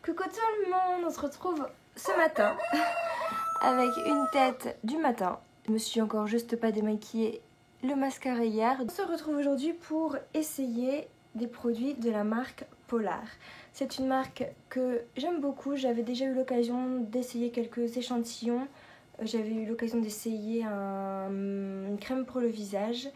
Coucou tout le monde, on se retrouve ce matin avec une tête du matin. Je me suis encore juste pas démaquillée, le mascara hier. On se retrouve aujourd'hui pour essayer des produits de la marque Polar. C'est une marque que j'aime beaucoup, j'avais déjà eu l'occasion d'essayer quelques échantillons. J'avais eu l'occasion d'essayer une crème pour le visage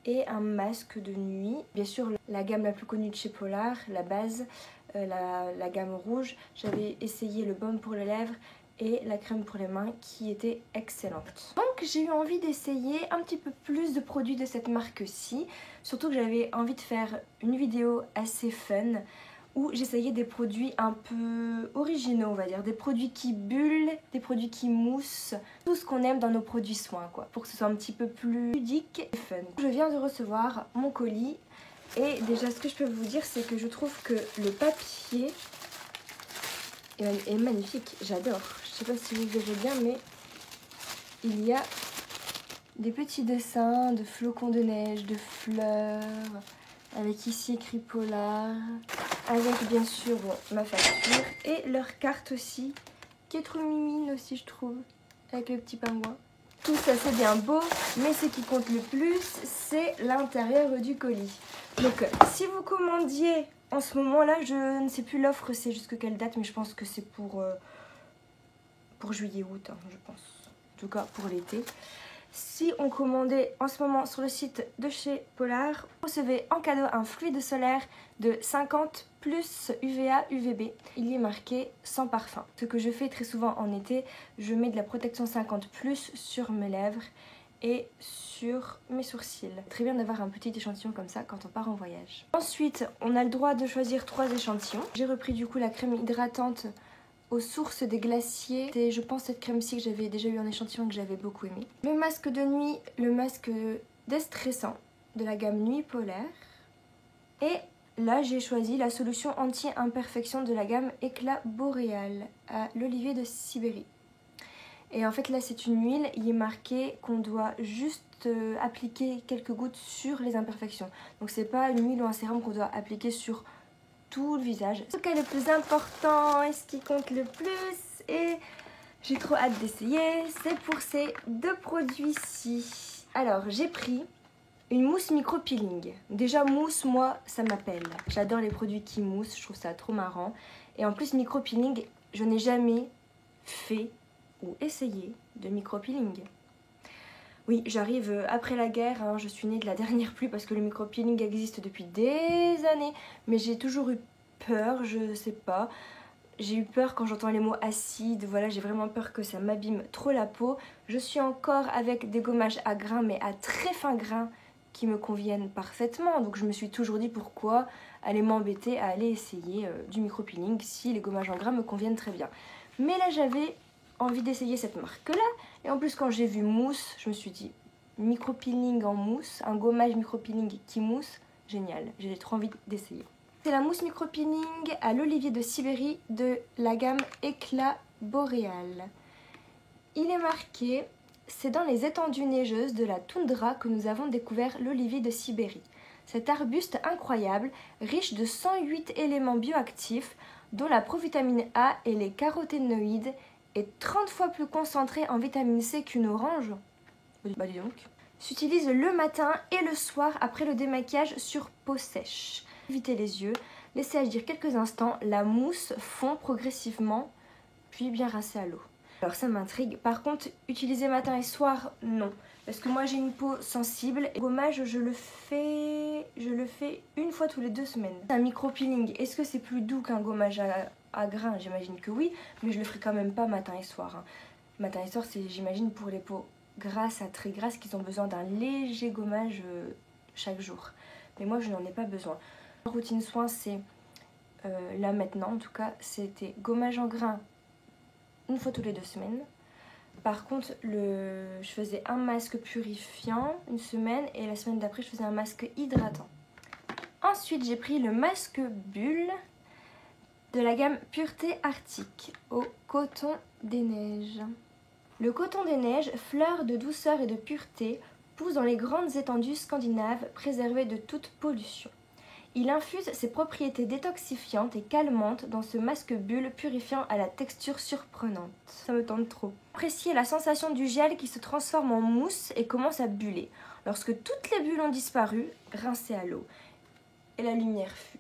et un masque de nuit. Bien sûr, la gamme la plus connue de chez Polar, la base, la gamme rouge. J'avais essayé le baume pour les lèvres et la crème pour les mains qui était excellente. Donc j'ai eu envie d'essayer un petit peu plus de produits de cette marque-ci. Surtout que j'avais envie de faire une vidéo assez fun où j'essayais des produits un peu originaux, on va dire. Des produits qui bullent, des produits qui moussent. Tout ce qu'on aime dans nos produits soins, quoi. Pour que ce soit un petit peu plus ludique et fun. Je viens de recevoir mon colis. Et déjà, ce que je peux vous dire, c'est que je trouve que le papier est magnifique. J'adore. Je sais pas si vous verrez bien, mais il y a des petits dessins de flocons de neige, de fleurs, avec ici écrit Polar, avec bien sûr ma facture et leur carte aussi, qui est trop mimine aussi je trouve, avec le petit pingouin. Tout ça c'est bien beau, mais ce qui compte le plus, c'est l'intérieur du colis. Donc si vous commandiez en ce moment là, je ne sais plus l'offre c'est jusque quelle date, mais je pense que c'est pour juillet-août, hein, je pense. En tout cas pour l'été. Si on commandait en ce moment sur le site de chez Polar, vous recevez en cadeau un fluide solaire de 50 plus UVA UVB. Il y est marqué sans parfum. Ce que je fais très souvent en été, je mets de la protection 50 plus sur mes lèvres et sur mes sourcils. Très bien d'avoir un petit échantillon comme ça quand on part en voyage. Ensuite, on a le droit de choisir 3 échantillons. J'ai repris du coup la crème hydratante aux sources des glaciers. C'est je pense cette crème-ci que j'avais déjà eu en échantillon et que j'avais beaucoup aimé. Le masque de nuit, le masque déstressant de la gamme Nuit Polaire. Et là j'ai choisi la solution anti-imperfection de la gamme Éclat Boréal à l'olivier de Sibérie. Et en fait là c'est une huile, il est marqué qu'on doit juste appliquer quelques gouttes sur les imperfections. Donc c'est pas une huile ou un sérum qu'on doit appliquer sur tout le visage. Ce qui est le plus important et ce qui compte le plus, et j'ai trop hâte d'essayer, c'est pour ces 2 produits-ci. Alors j'ai pris une mousse micro-peeling. Déjà mousse, moi ça m'appelle. J'adore les produits qui moussent, je trouve ça trop marrant. Et en plus micro-peeling, je n'ai jamais fait ou essayé de micro-peeling. Oui, j'arrive après la guerre, hein, je suis née de la dernière pluie parce que le micro-peeling existe depuis des années. Mais j'ai toujours eu peur, je sais pas. J'ai eu peur quand j'entends les mots acide, voilà, j'ai vraiment peur que ça m'abîme trop la peau. Je suis encore avec des gommages à grains, mais à très fin grains qui me conviennent parfaitement. Donc je me suis toujours dit pourquoi aller m'embêter à aller essayer du micro-peeling si les gommages en grains me conviennent très bien. Mais là j'avais envie d'essayer cette marque là et en plus quand j'ai vu mousse je me suis dit micro-peeling en mousse, un gommage micro-peeling qui mousse, génial, j'ai trop envie d'essayer. C'est la mousse micro-peeling à l'olivier de Sibérie de la gamme Éclat Boréal. Il est marqué, c'est dans les étendues neigeuses de la toundra que nous avons découvert l'olivier de Sibérie. Cet arbuste incroyable, riche de 108 éléments bioactifs dont la provitamine A et les caroténoïdes est 30 fois plus concentré en vitamine C qu'une orange, bah dis donc, s'utilise le matin et le soir après le démaquillage sur peau sèche. Évitez les yeux, laissez agir quelques instants, la mousse fond progressivement, puis bien rincer à l'eau. Alors ça m'intrigue, par contre utiliser matin et soir, non. Parce que moi j'ai une peau sensible, et le gommage je le fais une fois tous les 2 semaines. Un micro-peeling, est-ce que c'est plus doux qu'un gommage à grains? J'imagine que oui, mais je le ferai quand même pas matin et soir. Hein. Matin et soir c'est j'imagine pour les peaux grasses à très grasses qui ont besoin d'un léger gommage chaque jour. Mais moi je n'en ai pas besoin. Ma routine soin c'est, là maintenant en tout cas, c'était gommage en grains une fois tous les 2 semaines. Par contre, je faisais un masque purifiant une semaine et la semaine d'après, je faisais un masque hydratant. Ensuite, j'ai pris le masque bulle de la gamme Pureté Arctique au coton des neiges. Le coton des neiges, fleur de douceur et de pureté, pousse dans les grandes étendues scandinaves préservées de toute pollution. Il infuse ses propriétés détoxifiantes et calmantes dans ce masque bulle purifiant à la texture surprenante. Ça me tente trop. Appréciez la sensation du gel qui se transforme en mousse et commence à buller. Lorsque toutes les bulles ont disparu, rincez à l'eau. Et la lumière fut.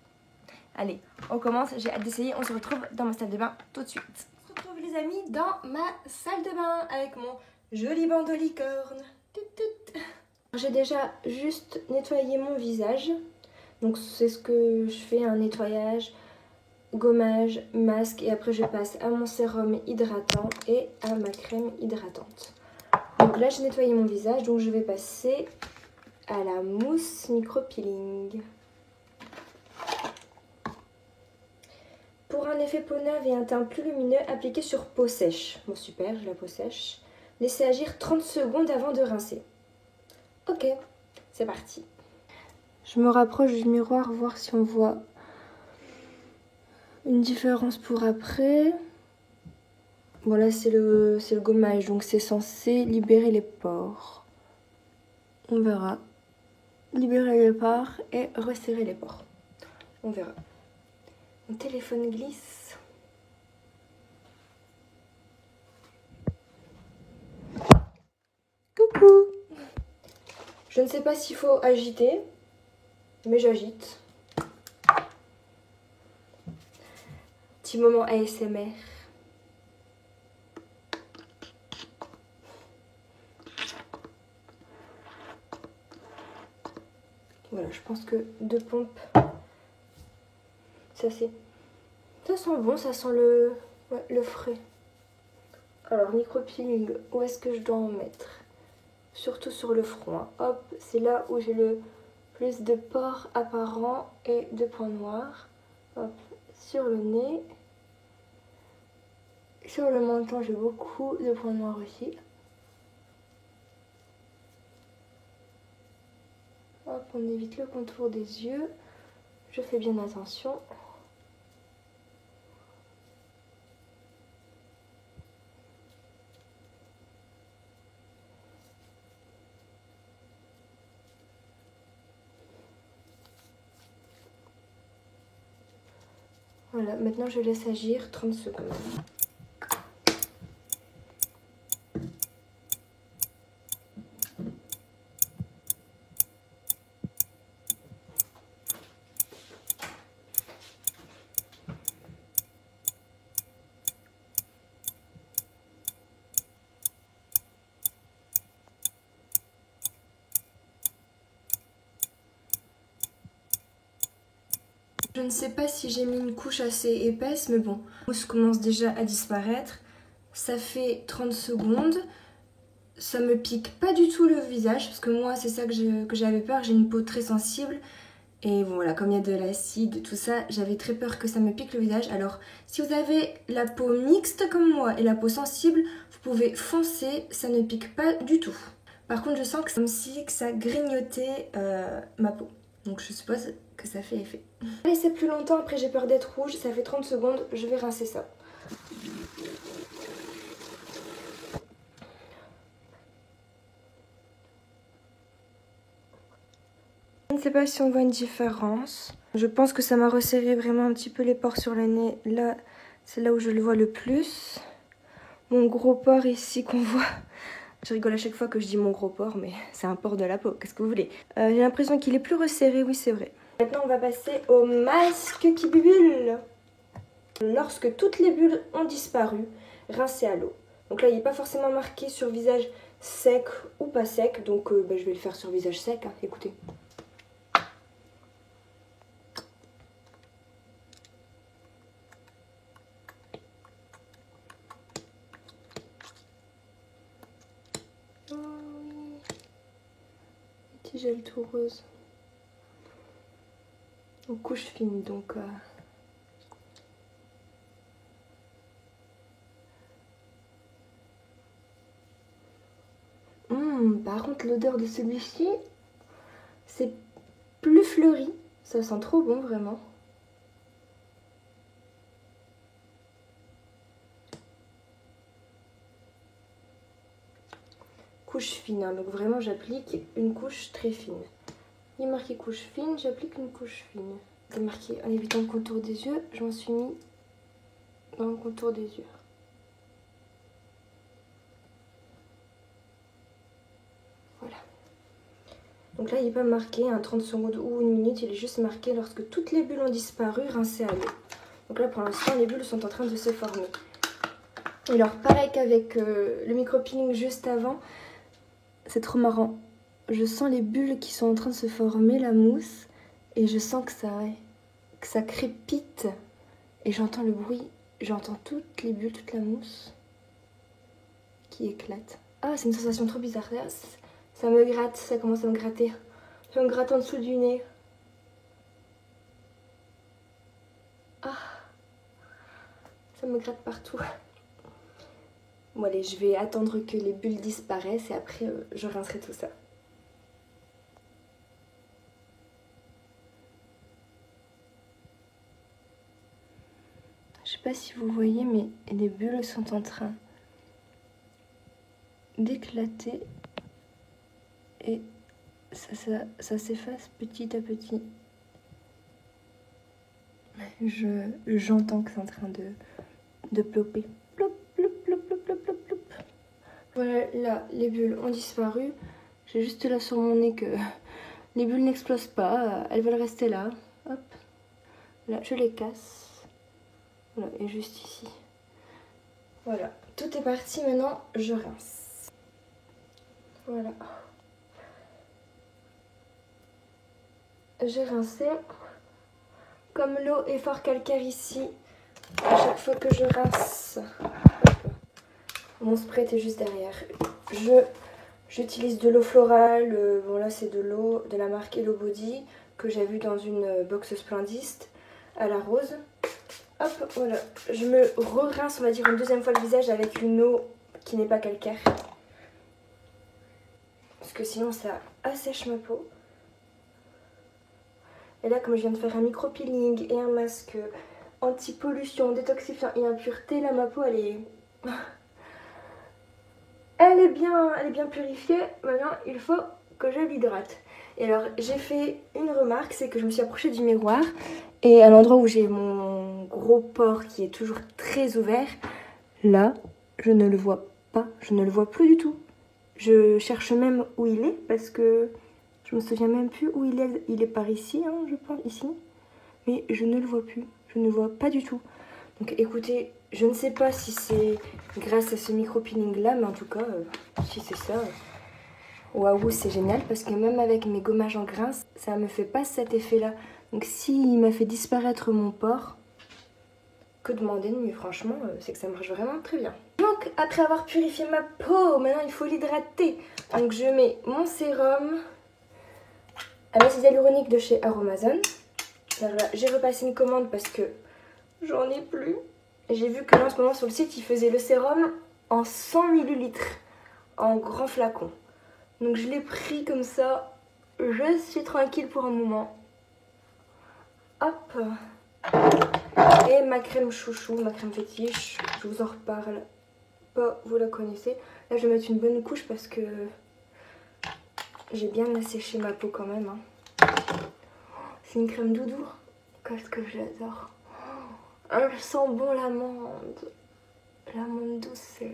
Allez, on commence, j'ai hâte d'essayer, on se retrouve dans ma salle de bain tout de suite. On se retrouve les amis dans ma salle de bain avec mon joli bandeau licorne. J'ai déjà juste nettoyé mon visage. Donc c'est ce que je fais, un nettoyage, gommage, masque et après je passe à mon sérum hydratant et à ma crème hydratante. Donc là j'ai nettoyé mon visage, donc je vais passer à la mousse micro-peeling. Pour un effet peau neuve et un teint plus lumineux, appliquez sur peau sèche. Bon super, j'ai la peau sèche. Laissez agir 30 secondes avant de rincer. Ok, c'est parti. Je me rapproche du miroir, voir si on voit une différence pour après. Bon là c'est le gommage, donc c'est censé libérer les pores. On verra. Libérer les pores et resserrer les pores. On verra. Mon téléphone glisse. Coucou! Je ne sais pas s'il faut agiter, mais j'agite. Petit moment ASMR. Voilà, je pense que 2 pompes, ça c'est... Ça sent bon, ça sent le frais. Alors, micro-peeling, où est-ce que je dois en mettre? Surtout sur le front. Hein. Hop, c'est là où j'ai le plus de pores apparents et de points noirs. Hop, sur le nez. Sur le menton, j'ai beaucoup de points noirs aussi. Hop, on évite le contour des yeux. Je fais bien attention. Voilà, maintenant je laisse agir 30 secondes. Je ne sais pas si j'ai mis une couche assez épaisse, mais bon, la mousse commence déjà à disparaître. Ça fait 30 secondes. Ça me pique pas du tout le visage, parce que moi, c'est ça que j'avais peur. J'ai une peau très sensible. Et bon, voilà, comme il y a de l'acide, tout ça, j'avais très peur que ça me pique le visage. Alors, si vous avez la peau mixte comme moi et la peau sensible, vous pouvez foncer, ça ne pique pas du tout. Par contre, je sens que c'est comme si ça grignotait ma peau. Donc je suppose que ça fait effet. Laissez plus longtemps, après j'ai peur d'être rouge, ça fait 30 secondes, je vais rincer ça. Je ne sais pas si on voit une différence. Je pense que ça m'a resserré vraiment un petit peu les pores sur le nez. Là, c'est là où je le vois le plus. Mon gros pore ici qu'on voit. Je rigole à chaque fois que je dis mon gros pore, mais c'est un pore de la peau, qu'est-ce que vous voulez. J'ai l'impression qu'il est plus resserré, oui c'est vrai. Maintenant on va passer au masque qui bulle. Lorsque toutes les bulles ont disparu, rincez à l'eau. Donc là il n'est pas forcément marqué sur visage sec ou pas sec, donc je vais le faire sur visage sec, hein. Écoutez. Oh oui. Petit gel tout rose. En couche fine donc. Par contre l'odeur de celui-ci, c'est plus fleuri. Ça sent trop bon vraiment. Couche fine, hein, donc vraiment j'applique une couche très fine. Il est marqué couche fine, j'applique une couche fine. C'est marqué en évitant le contour des yeux, je m'en suis mis dans le contour des yeux. Voilà. Donc là, il n'est pas marqué 30 secondes ou 1 minute, il est juste marqué lorsque toutes les bulles ont disparu, rincez à l'eau. Donc là, pour l'instant, les bulles sont en train de se former. Et alors, pareil qu'avec le micro-peeling juste avant, c'est trop marrant. Je sens les bulles qui sont en train de se former, la mousse, et je sens que ça crépite. Et j'entends le bruit, j'entends toutes les bulles, toute la mousse qui éclate. Ah, c'est une sensation trop bizarre. Ça me gratte, ça commence à me gratter. Ça me gratte en dessous du nez. Ah, ça me gratte partout. Bon allez, je vais attendre que les bulles disparaissent et après je rincerai tout ça. Je sais pas si vous voyez, mais les bulles sont en train d'éclater et ça s'efface petit à petit. J'entends que c'est en train de plopper. Plop, plop, plop, plop, plop, plop, plop. Voilà, là, les bulles ont disparu. J'ai juste là sur mon nez que les bulles n'explosent pas. Elles veulent rester là. Hop. Là, je les casse. Voilà, et juste ici. Voilà, tout est parti. Maintenant, je rince. Voilà. J'ai rincé. Comme l'eau est fort calcaire ici, à chaque fois que je rince, hop, mon spray était juste derrière. J'utilise de l'eau florale, bon là c'est de l'eau de la marque Hello Body que j'ai vue dans une box Splendiste à la rose. Hop, voilà, je me re-rince, on va dire une deuxième fois le visage avec une eau qui n'est pas calcaire. Parce que sinon ça assèche ma peau. Et là, comme je viens de faire un micro-peeling et un masque anti-pollution, détoxifiant et impureté, là ma peau elle est... elle est bien purifiée. Maintenant, il faut que je l'hydrate. Et alors, j'ai fait une remarque, c'est que je me suis approchée du miroir et à l'endroit où j'ai mon gros pore qui est toujours très ouvert, là, je ne le vois pas, je ne le vois plus du tout. Je cherche même où il est parce que je me souviens même plus où il est. Il est par ici, hein, je pense, ici. Mais je ne le vois plus, je ne le vois pas du tout. Donc écoutez, je ne sais pas si c'est grâce à ce micro-peeling là, mais en tout cas, si c'est ça, waouh, c'est génial parce que même avec mes gommages en grains, ça me fait pas cet effet là. Donc s'il m'a fait disparaître mon pore, que demander de mieux, franchement, c'est que ça marche vraiment très bien. Donc après avoir purifié ma peau, maintenant il faut l'hydrater. Donc je mets mon sérum à l'acide hyaluronique de chez Aromazone. Alors là, j'ai repassé une commande parce que j'en ai plus. J'ai vu que là en ce moment sur le site, ils faisaient le sérum en 100 ml en grand flacon. Donc je l'ai pris comme ça. Je suis tranquille pour un moment. Hop. Et ma crème chouchou, ma crème fétiche, je vous en reparle. Pas, vous la connaissez. Là je vais mettre une bonne couche parce que j'ai bien asséché ma peau quand même. Hein. C'est une crème doudou. Qu'est-ce que j'adore. Elle sent bon l'amande. L'amande douce, c'est...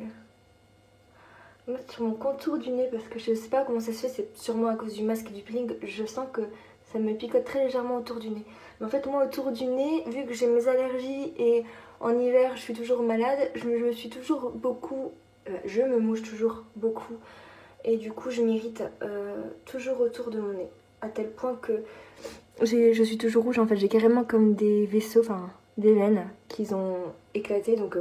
Mettre sur mon contour du nez parce que je sais pas comment ça se fait, c'est sûrement à cause du masque et du peeling. Je sens que ça me picote très légèrement autour du nez. Mais en fait, moi, autour du nez, vu que j'ai mes allergies et en hiver, je suis toujours malade, je me suis toujours beaucoup... je me mouche toujours beaucoup. Et du coup, je m'irrite toujours autour de mon nez. À tel point que je suis toujours rouge. En fait, j'ai carrément comme des vaisseaux, enfin des veines qui ont éclaté. Donc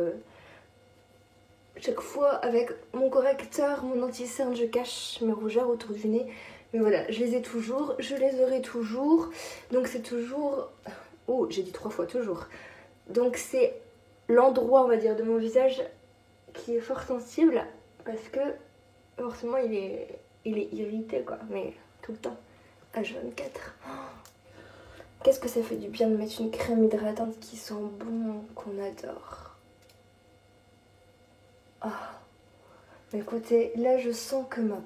chaque fois avec mon correcteur, mon anti-cerne, je cache mes rougeurs autour du nez. Mais voilà, je les ai toujours, je les aurai toujours. Donc c'est toujours... Oh, j'ai dit 3 fois toujours. Donc c'est l'endroit, on va dire, de mon visage qui est fort sensible. Parce que forcément, il est irrité, quoi. Mais tout le temps. H24. Qu'est-ce que ça fait du bien de mettre une crème hydratante qui sent bon, qu'on adore. Ah. Mais écoutez, là je sens que ma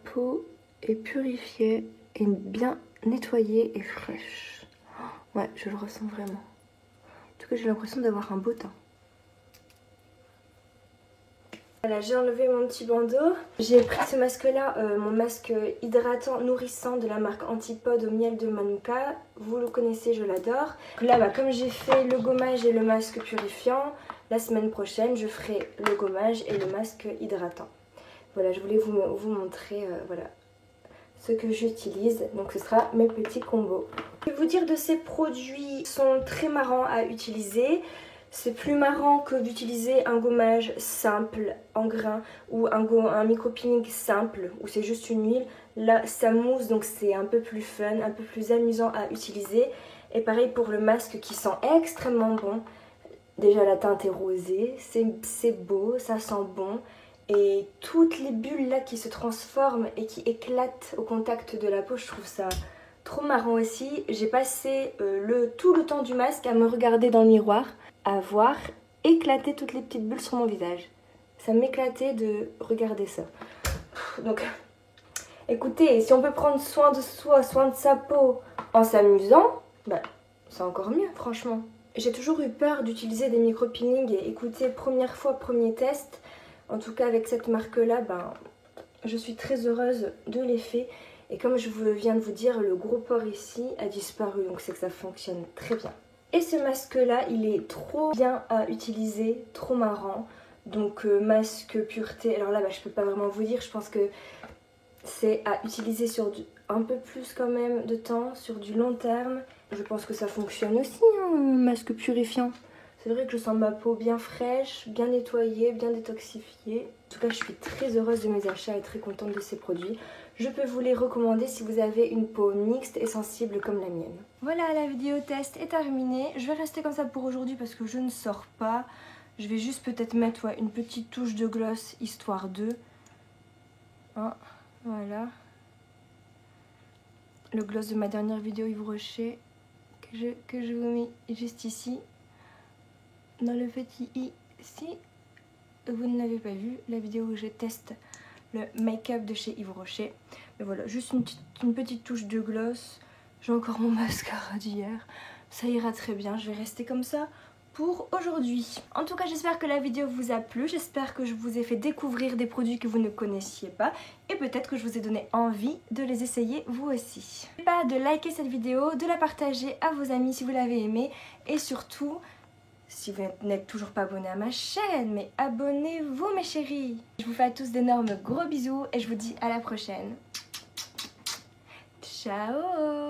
peau est purifiée et bien nettoyée et fraîche. Ouais, je le ressens vraiment. En tout cas, j'ai l'impression d'avoir un beau teint. Voilà, j'ai enlevé mon petit bandeau. J'ai pris ce masque-là, mon masque hydratant nourrissant de la marque Antipode au miel de Manuka. Vous le connaissez, je l'adore. Là, comme j'ai fait le gommage et le masque purifiant, la semaine prochaine, je ferai le gommage et le masque hydratant. Voilà, je voulais vous montrer voilà, ce que j'utilise. Donc, ce sera mes petits combos. Je vais vous dire de ces produits sont très marrants à utiliser. C'est plus marrant que d'utiliser un gommage simple en grain ou un micro-peeling simple où c'est juste une huile. Là, ça mousse, donc c'est un peu plus fun, un peu plus amusant à utiliser. Et pareil pour le masque qui sent extrêmement bon. Déjà, la teinte est rosée, c'est beau, ça sent bon. Et toutes les bulles là qui se transforment et qui éclatent au contact de la peau, je trouve ça trop marrant aussi. J'ai passé tout le temps du masque à me regarder dans le miroir, à voir éclater toutes les petites bulles sur mon visage. Ça m'éclatait de regarder ça. Donc, écoutez, si on peut prendre soin de soi, soin de sa peau en s'amusant, bah, c'est encore mieux, franchement. J'ai toujours eu peur d'utiliser des micro-peelings et écoutez, première fois, premier test, en tout cas avec cette marque-là, ben, je suis très heureuse de l'effet. Et comme je viens de vous dire, le gros pore ici a disparu, donc c'est que ça fonctionne très bien. Et ce masque-là, il est trop bien à utiliser, trop marrant. Donc masque pureté, alors là, je peux pas vraiment vous dire, je pense que c'est à utiliser sur un peu plus quand même de temps, sur du long terme. Je pense que ça fonctionne aussi, hein, un masque purifiant. C'est vrai que je sens ma peau bien fraîche, bien nettoyée, bien détoxifiée. En tout cas, je suis très heureuse de mes achats et très contente de ces produits. Je peux vous les recommander si vous avez une peau mixte et sensible comme la mienne. Voilà, la vidéo test est terminée. Je vais rester comme ça pour aujourd'hui parce que je ne sors pas. Je vais juste peut-être mettre une petite touche de gloss histoire de. Hein, voilà. Le gloss de ma dernière vidéo Yves Rocher que je vous mets juste ici. Dans le petit i, si vous ne l'avez pas vu, la vidéo où je teste le make-up de chez Yves Rocher. Mais voilà, juste une petite touche de gloss. J'ai encore mon mascara d'hier. Ça ira très bien, je vais rester comme ça pour aujourd'hui. En tout cas, j'espère que la vidéo vous a plu. J'espère que je vous ai fait découvrir des produits que vous ne connaissiez pas. Et peut-être que je vous ai donné envie de les essayer vous aussi. N'oubliez pas de liker cette vidéo, de la partager à vos amis si vous l'avez aimée. Et surtout, si vous n'êtes toujours pas abonné à ma chaîne, mais abonnez-vous mes chéris. Je vous fais à tous d'énormes gros bisous et je vous dis à la prochaine. Ciao.